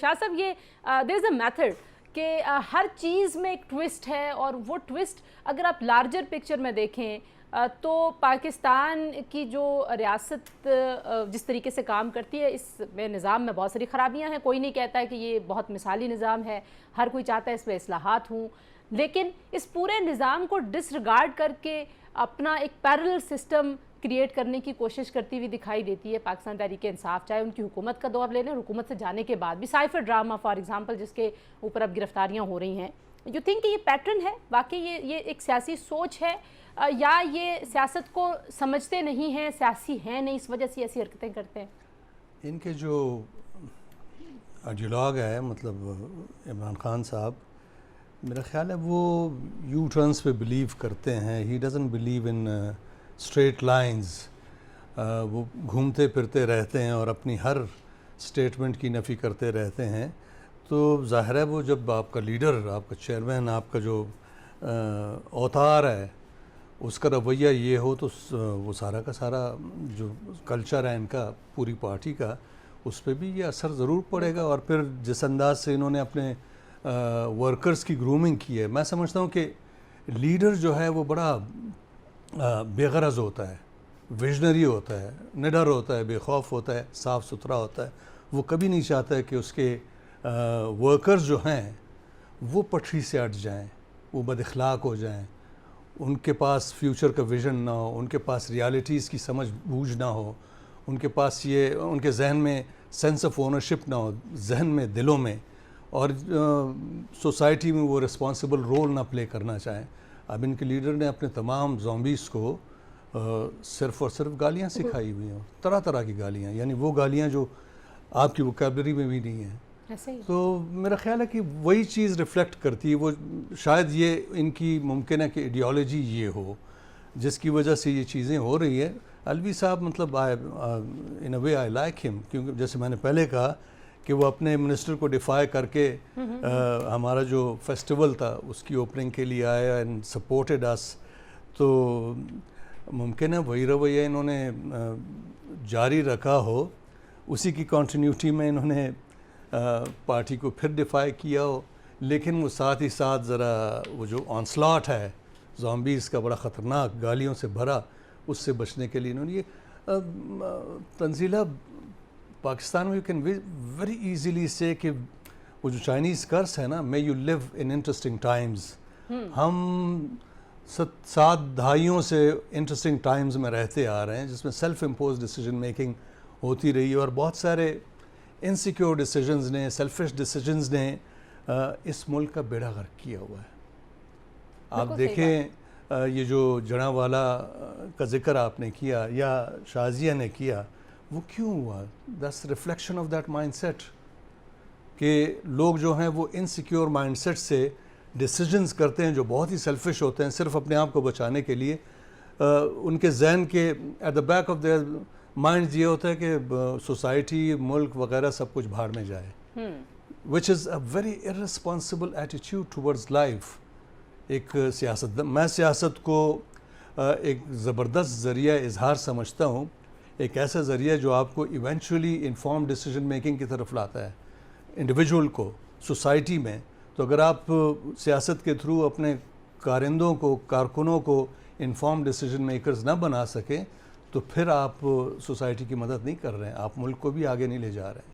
شاہ صاحب یہ دیر از a method کہ ہر چیز میں ایک ٹوسٹ ہے، اور وہ ٹوسٹ اگر آپ لارجر پکچر میں دیکھیں تو پاکستان کی جو ریاست جس طریقے سے کام کرتی ہے، اس میں نظام میں بہت ساری خرابیاں ہیں. کوئی نہیں کہتا ہے کہ یہ بہت مثالی نظام ہے، ہر کوئی چاہتا ہے اس میں اصلاحات ہوں، لیکن اس پورے نظام کو ڈس ریگارڈ کر کے اپنا ایک پیرلل سسٹم کریٹ کرنے کی کوشش کرتی ہوئی دکھائی دیتی ہے پاکستان تحریک انصاف. چاہے ان کی حکومت کا دور لے لیں، حکومت سے جانے کے بعد بھی سائفر ڈرامہ فار ایگزامپل جس کے اوپر اب گرفتاریاں ہو رہی ہیں. یو تھنک کہ یہ پیٹرن ہے واقعی یہ ایک سیاسی سوچ ہے، یا یہ سیاست کو سمجھتے نہیں ہیں، سیاسی ہیں نہیں، اس وجہ سے ایسی حرکتیں کرتے ہیں؟ ان کے جو آئیڈیالوگ ہے مطلب عمران خان صاحب، میرا خیال ہے وہ یو ٹرنس پہ بلیو کرتے ہیں. He doesn't believe in straight lines. وہ گھومتے پھرتے رہتے ہیں اور اپنی ہر اسٹیٹمنٹ کی نفی کرتے رہتے ہیں. تو ظاہر ہے وہ جب آپ کا لیڈر، آپ کا چیئرمین، آپ کا جو اوتار ہے، اس کا رویہ یہ ہو تو وہ سارا کا سارا جو کلچر ہے ان کا پوری پارٹی کا، اس پہ بھی یہ اثر ضرور پڑے گا. اور پھر جس انداز سے انہوں نے اپنے ورکرز کی گرومنگ کی ہے، میں سمجھتا ہوں کہ لیڈر جو ہے وہ بڑا بے غرض ہوتا ہے، ویژنری ہوتا ہے، نڈر ہوتا ہے، بے خوف ہوتا ہے، صاف ستھرا ہوتا ہے. وہ کبھی نہیں چاہتا ہے کہ اس کے ورکرز جو ہیں وہ پٹری سے ہٹ جائیں، وہ بد اخلاق ہو جائیں، ان کے پاس فیوچر کا ویژن نہ ہو، ان کے پاس ریالٹیز کی سمجھ بوجھ نہ ہو، ان کے پاس ان کے ذہن میں سینس آف اونرشپ نہ ہو، ذہن میں، دلوں میں، اور سوسائٹی میں وہ رسپانسبل رول نہ پلے کرنا چاہیں. اب ان کے لیڈر نے اپنے تمام زومبیز کو صرف اور صرف گالیاں سکھائی ہوئی ہیں، طرح طرح کی گالیاں، یعنی وہ گالیاں جو آپ کی ووکیبلری میں بھی نہیں ہیں. تو میرا خیال ہے کہ وہی چیز ریفلیکٹ کرتی ہے. وہ شاید یہ ان کی ممکن ہے کہ ایڈیالوجی یہ ہو جس کی وجہ سے یہ چیزیں ہو رہی ہیں. الوی صاحب مطلب ان اے وے آئی لائک ہم، کیونکہ جیسے میں نے پہلے کہا کہ وہ اپنے منسٹر کو ڈیفائی کر کے ہمارا جو فیسٹیول تھا اس کی اوپننگ کے لیے آیا اینڈ سپورٹڈ اس. تو ممکن ہے وہی رویہ انہوں نے جاری رکھا ہو، اسی کی کنٹینیوٹی میں انہوں نے پارٹی کو پھر ڈیفائی کیا ہو، لیکن وہ ساتھ ہی ساتھ ذرا وہ جو آنسلاٹ ہے زومبیز کا بڑا خطرناک، گالیوں سے بھرا، اس سے بچنے کے لیے انہوں نے یہ تنزیلہ پاکستان میں. یو کین ویری ایزیلی سے کہ وہ جو چائنیز کرس ہے نا، may you live in interesting times. ہم 7 دہائیوں سے انٹرسٹنگ ٹائمز میں رہتے آ رہے ہیں جس میں سیلف امپوز ڈیسیجن میکنگ ہوتی رہی ہے، اور بہت سارے انسیکیور ڈیسیجنز نے، سیلفش ڈیسیجنز نے اس ملک کا بیڑا غرق کیا ہوا ہے. آپ دیکھیں یہ جو جڑاں والا کا ذکر آپ نے کیا یا شازیہ نے کیا، وہ کیوں ہوا؟ That's reflection of that mindset کہ لوگ جو ہیں وہ انسیکیور مائنڈ سیٹ سے ڈیسیجنز کرتے ہیں جو بہت ہی سیلفش ہوتے ہیں، صرف اپنے آپ کو بچانے کے لیے. ان کے ذہن کے at the back of their mind یہ ہوتا ہے کہ سوسائٹی، ملک وغیرہ سب کچھ بھاڑ میں جائے، which is a very irresponsible attitude towards life. ایک میں سیاست کو ایک زبردست ذریعہ اظہار سمجھتا ہوں، ایک ایسا ذریعہ جو آپ کو ایونچولی انفارم ڈیسیجن میکنگ کی طرف لاتا ہے انڈیویجول کو سوسائٹی میں. تو اگر آپ سیاست کے تھرو اپنے کارندوں کو، کارکنوں کو انفارم ڈیسیجن میکرز نہ بنا سکیں تو پھر آپ سوسائٹی کی مدد نہیں کر رہے ہیں، آپ ملک کو بھی آگے نہیں لے جا رہے ہیں.